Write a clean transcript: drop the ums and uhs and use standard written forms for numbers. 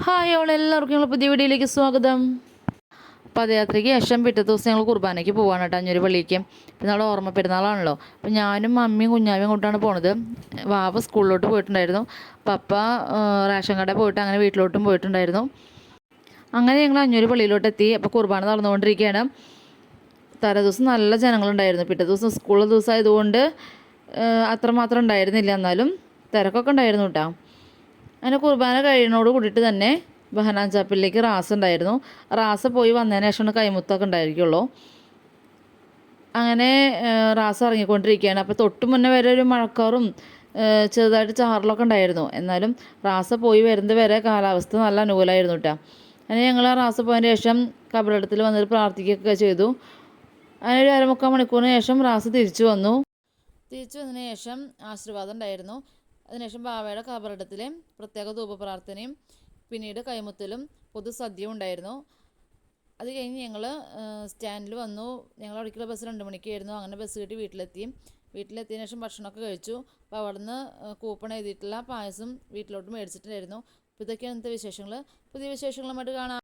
Hi all എല്ലാവർക്കും ഞങ്ങൾ പുതിയ വീഡിയോയിലേക്ക് സ്വാഗതം. പദയാത്രയ്ക്ക് ശേഷം പിറ്റേ ദിവസം ഞങ്ങൾ കുർബാനയ്ക്ക് പോവാണ് കേട്ടോ, അഞ്ഞൂര് പള്ളിക്ക്. ഇപ്പം നാളെ ഓർമ്മ പെരുന്നാളാണല്ലോ. അപ്പം ഞാനും അമ്മയും കുഞ്ഞാവിയും കൊണ്ടാണ് പോണത്. വാവ സ്കൂളിലോട്ട് പോയിട്ടുണ്ടായിരുന്നു, പപ്പ റേഷൻ കടയിൽ പോയിട്ട് അങ്ങനെ വീട്ടിലോട്ടും പോയിട്ടുണ്ടായിരുന്നു. അങ്ങനെ ഞങ്ങൾ അഞ്ഞൂര് പള്ളിയിലോട്ട് എത്തി. അപ്പോൾ കുർബാന നടന്നുകൊണ്ടിരിക്കുകയാണ്. തലേദിവസം നല്ല ജനങ്ങളുണ്ടായിരുന്നു. പിറ്റേ ദിവസം സ്കൂളിലെ ദിവസമായതുകൊണ്ട് അത്രമാത്രം ഉണ്ടായിരുന്നില്ല, എന്നാലും തിരക്കൊക്കെ ഉണ്ടായിരുന്നു കേട്ടോ. അങ്ങനെ കുർബാന കഴിയുന്നതോട് കൂടിയിട്ട് തന്നെ ബഹനാൻ ചാപ്പലിലേക്ക് റാസ് ഉണ്ടായിരുന്നു. റാസ് പോയി വന്നതിന് ശേഷമാണ് കൈമുത്തൊക്കെ ഉണ്ടായിരിക്കുള്ളൂ. അങ്ങനെ റാസ് ഇറങ്ങിക്കൊണ്ടിരിക്കുകയാണ്. അപ്പോൾ തൊട്ട് മുന്നേ വരെ ഒരു മഴക്കാറും ചെറുതായിട്ട് ചാറലൊക്കെ ഉണ്ടായിരുന്നു. എന്നാലും റാസ പോയി വരുന്നത് വരെ കാലാവസ്ഥ നല്ല അനുകൂലമായിരുന്നു കേട്ടോ. അങ്ങനെ ഞങ്ങൾ ആ റാസ പോയതിന് ശേഷം കബറിടത്തിൽ വന്നിട്ട് പ്രാർത്ഥിക്കുകയൊക്കെ ചെയ്തു. അങ്ങനെ ഒരു 1/4 മണിക്കൂറിന് ശേഷം റാസ് തിരിച്ചു വന്നു. തിരിച്ചു വന്നതിന് ശേഷം ആശീർവാദം ഉണ്ടായിരുന്നു. അതിനുശേഷം ബാവയുടെ കബറിടത്തിൽ പ്രത്യേക ധൂപപ്രാർത്ഥനയും പിന്നീട് കൈമുത്തലും പൊതുസദ്യയും ഉണ്ടായിരുന്നു. അത് കഴിഞ്ഞ് ഞങ്ങൾ സ്റ്റാൻഡിൽ വന്നു. ഞങ്ങൾ അവിടേക്കുള്ള ബസ് 2 മണിക്കായിരുന്നു. അങ്ങനെ ബസ് കിട്ടി വീട്ടിലെത്തിയതിനു ശേഷം ഭക്ഷണമൊക്കെ കഴിച്ചു. അപ്പോൾ അവിടുന്ന് കൂപ്പൺ എഴുതിയിട്ടുള്ള പായസം വീട്ടിലോട്ട് മേടിച്ചിട്ടുണ്ടായിരുന്നു. അപ്പോൾ ഇതൊക്കെയാണ് ഇന്നത്തെ വിശേഷങ്ങൾ. പുതിയ വിശേഷങ്ങളുമായിട്ട് കാണാം.